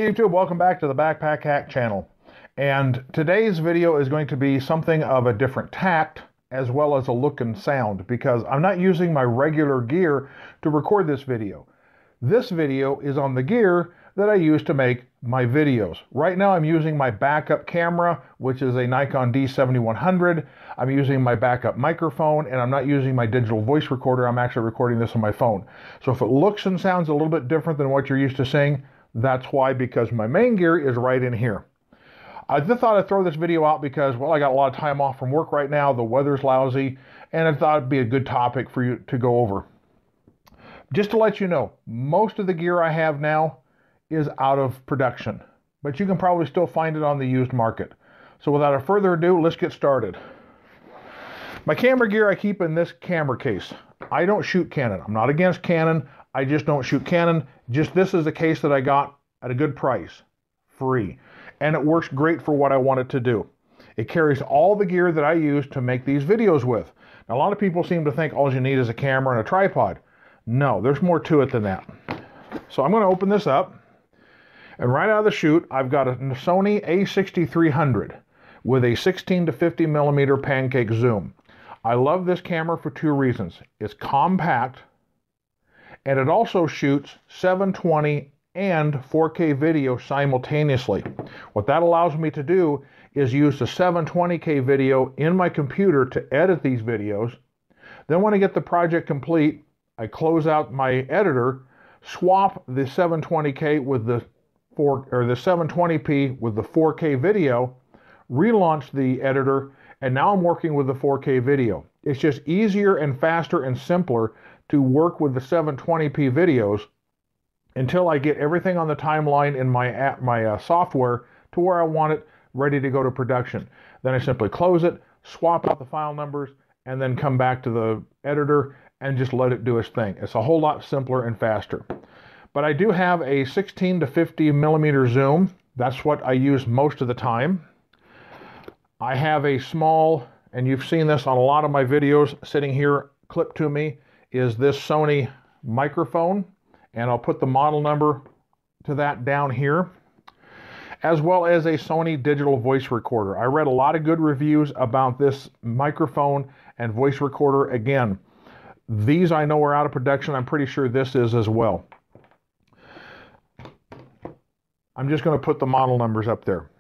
Hey YouTube, welcome back to the Backpack Hack channel. And today's video is going to be something of a different tact as well as a look and sound because I'm not using my regular gear to record this video. This video is on the gear that I use to make my videos. Right now I'm using my backup camera, which is a Nikon D7100. I'm using my backup microphone, and I'm not using my digital voice recorder. I'm actually recording this on my phone. So if it looks and sounds a little bit different than what you're used to seeing, that's why, because my main gear is right in here. I just thought I'd throw this video out because, well, I got a lot of time off from work right now. The weather's lousy, and I thought it'd be a good topic for you to go over. Just to let you know, most of the gear I have now is out of production, but you can probably still find it on the used market. So without further ado, let's get started. My camera gear I keep in this camera case. I don't shoot Canon. I'm not against Canon. I just don't shoot Canon. Just this is a case that I got at a good price, free. And it works great for what I want it to do. It carries all the gear that I use to make these videos with. Now, a lot of people seem to think all you need is a camera and a tripod. No, there's more to it than that. So I'm going to open this up. And right out of the chute, I've got a Sony a6300 with a 16 to 50 millimeter pancake zoom. I love this camera for two reasons. It's compact, and it also shoots 720 and 4K video simultaneously. What that allows me to do is use the 720K video in my computer to edit these videos. Then when I get the project complete, I close out my editor, swap the 720K with the 720p with the 4K video, relaunch the editor, and now I'm working with the 4K video. It's just easier and faster and simpler to work with the 720p videos until I get everything on the timeline in my software to where I want it ready to go to production. Then I simply close it, swap out the file numbers, and then come back to the editor and just let it do its thing. It's a whole lot simpler and faster. But I do have a 16 to 50 millimeter zoom. That's what I use most of the time. I have a small, and you've seen this on a lot of my videos, sitting here clipped to me is this Sony microphone, and I'll put the model number to that down here, as well as a Sony digital voice recorder. I read a lot of good reviews about this microphone and voice recorder. Again, these I know are out of production. I'm pretty sure this is as well. I'm just going to put the model numbers up there.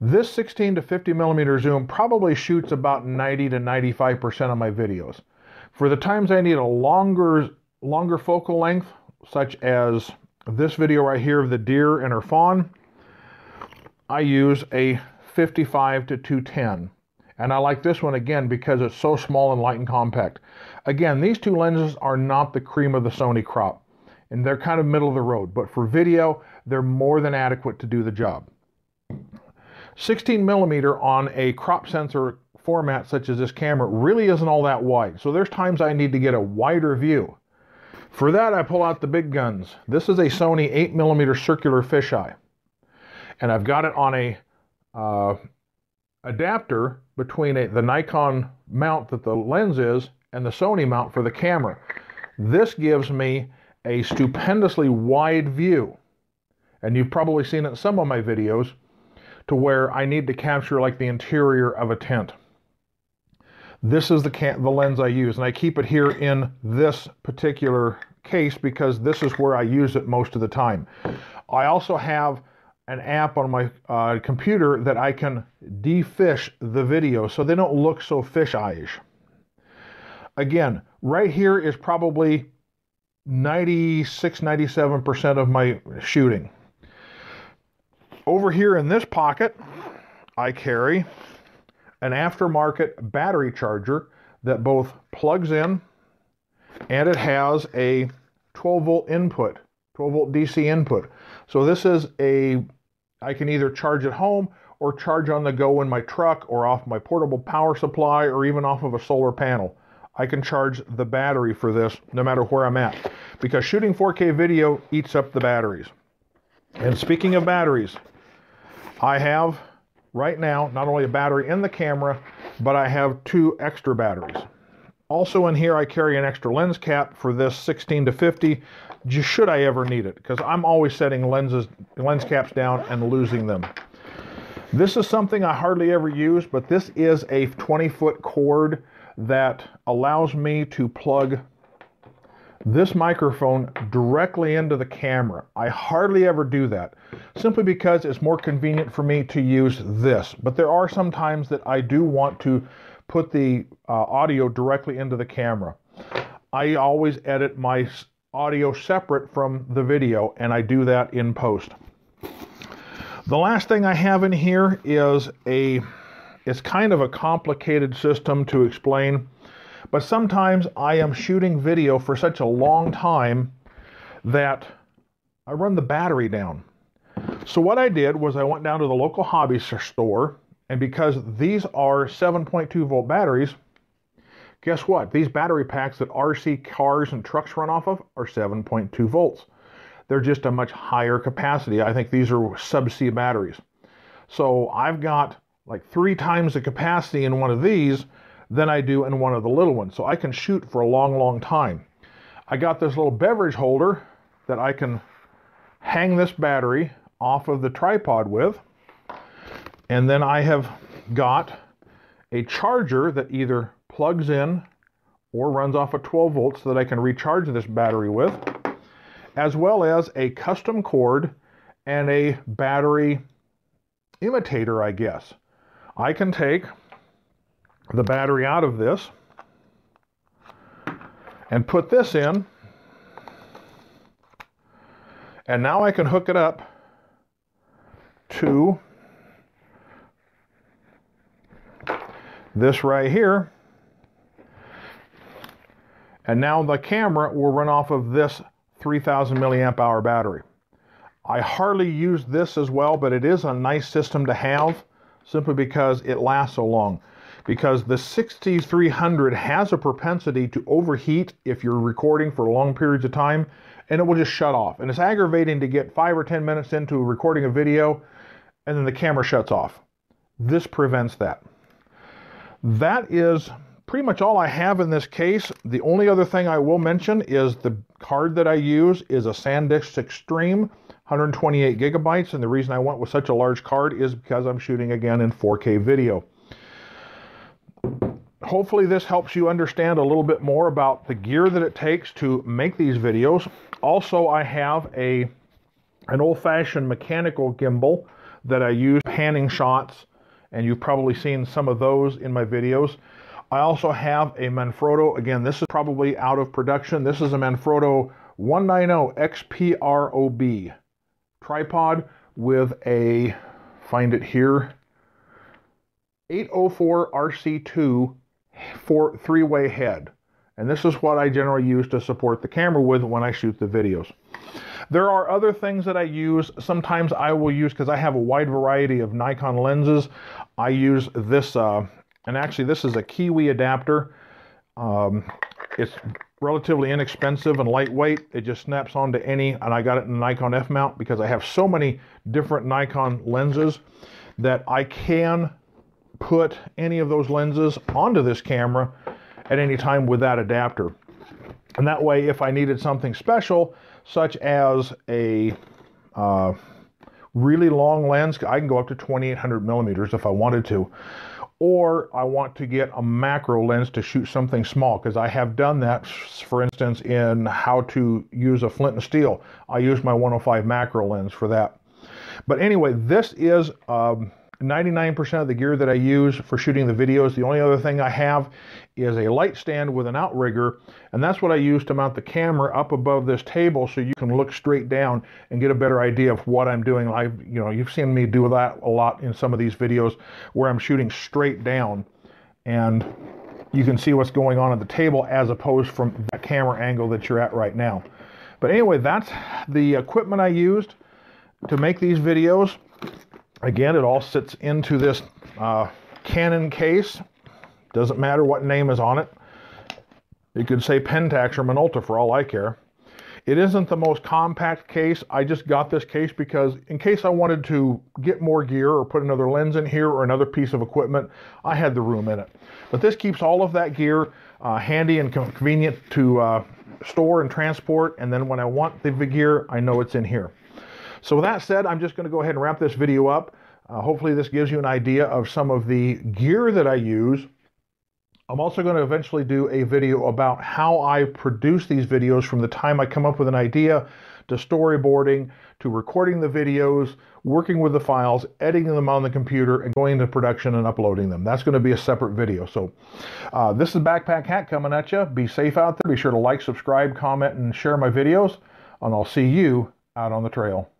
This 16 to 50 millimeter zoom probably shoots about 90 to 95% of my videos. For the times I need a longer focal length, such as this video right here of the deer and her fawn, I use a 55 to 210. And I like this one again because it's so small and light and compact. Again, these two lenses are not the cream of the Sony crop, and they're kind of middle of the road, but for video, they're more than adequate to do the job. 16 millimeter on a crop sensor format such as this camera really isn't all that wide. So there's times I need to get a wider view. For that, I pull out the big guns. This is a Sony 8mm circular fisheye. And I've got it on a adapter between the Nikon mount that the lens is and the Sony mount for the camera. This gives me a stupendously wide view. And you've probably seen it in some of my videos to where I need to capture like the interior of a tent. This is the lens I use, and I keep it here in this particular case because this is where I use it most of the time. I also have an app on my computer that I can defish the video so they don't look so fisheye-ish. Again, right here is probably 96-97% of my shooting. Over here in this pocket, I carry an aftermarket battery charger that both plugs in and it has a 12 volt input, 12 volt DC input. So this is I can either charge at home or charge on the go in my truck or off my portable power supply or even off of a solar panel. I can charge the battery for this no matter where I'm at because shooting 4K video eats up the batteries. And speaking of batteries, I have right now not only a battery in the camera, but I have two extra batteries. Also in here I carry an extra lens cap for this 16 to 50, just should I ever need it, because I'm always setting lens caps down and losing them. This is something I hardly ever use, but this is a 20-foot cord that allows me to plug this microphone directly into the camera. I hardly ever do that, simply because it's more convenient for me to use this. But there are some times that I do want to put the audio directly into the camera. I always edit my audio separate from the video, and I do that in post. The last thing I have in here is it's kind of a complicated system to explain, but sometimes I am shooting video for such a long time that I run the battery down. So what I did was I went down to the local hobby store, and because these are 7.2 volt batteries, guess what? These battery packs that RC cars and trucks run off of are 7.2 volts. They're just a much higher capacity. I think these are subsea batteries. So I've got like 3 times the capacity in one of these than I do in one of the little ones. So I can shoot for a long, long time. I got this little beverage holder that I can hang this battery off of the tripod with. And then I have got a charger that either plugs in or runs off of 12 volts so that I can recharge this battery with, as well as a custom cord and a battery imitator, I guess. I can take the battery out of this and put this in, and now I can hook it up to this right here, and now the camera will run off of this 3000 milliamp hour battery. I hardly use this as well, but it is a nice system to have simply because it lasts so long. Because the 6300 has a propensity to overheat if you're recording for long periods of time, and it will just shut off. And it's aggravating to get 5 or 10 minutes into recording a video and then the camera shuts off. This prevents that. That is pretty much all I have in this case. The only other thing I will mention is the card that I use is a SanDisk Extreme, 128 gigabytes, and the reason I went with such a large card is because I'm shooting again in 4K video. Hopefully this helps you understand a little bit more about the gear that it takes to make these videos. Also, I have an old-fashioned mechanical gimbal that I use panning shots, and you've probably seen some of those in my videos. I also have a Manfrotto. Again, this is probably out of production. This is a Manfrotto 190 XPROB tripod with a, find it here, 804 RC2 3-way head. And this is what I generally use to support the camera with when I shoot the videos. There are other things that I use. Sometimes I will use, because I have a wide variety of Nikon lenses, I use this, and actually this is a Kiwi adapter. It's relatively inexpensive and lightweight. It just snaps onto any, and I got it in a Nikon F-mount because I have so many different Nikon lenses that I can put any of those lenses onto this camera at any time with that adapter. And that way, if I needed something special, such as a really long lens, I can go up to 2800 millimeters if I wanted to. Or I want to get a macro lens to shoot something small, because I have done that, for instance, in how to use a flint and steel. I use my 105 macro lens for that. But anyway, this is 99% of the gear that I use for shooting the videos. The only other thing I have is a light stand with an outrigger, and that's what I use to mount the camera up above this table so you can look straight down and get a better idea of what I'm doing. You've seen me do that a lot in some of these videos where I'm shooting straight down, and you can see what's going on at the table as opposed from that camera angle that you're at right now. But anyway, that's the equipment I used to make these videos. Again, it all sits into this Canon case. Doesn't matter what name is on it. You could say Pentax or Minolta for all I care. It isn't the most compact case. I just got this case because in case I wanted to get more gear or put another lens in here or another piece of equipment, I had the room in it. But this keeps all of that gear handy and convenient to store and transport, and then when I want the gear, I know it's in here. So with that said, I'm just going to go ahead and wrap this video up. Hopefully this gives you an idea of some of the gear that I use. I'm also going to eventually do a video about how I produce these videos from the time I come up with an idea to storyboarding, to recording the videos, working with the files, editing them on the computer, and going into production and uploading them. That's going to be a separate video. So this is Backpack Hack coming at you. Be safe out there. Be sure to like, subscribe, comment, and share my videos, and I'll see you out on the trail.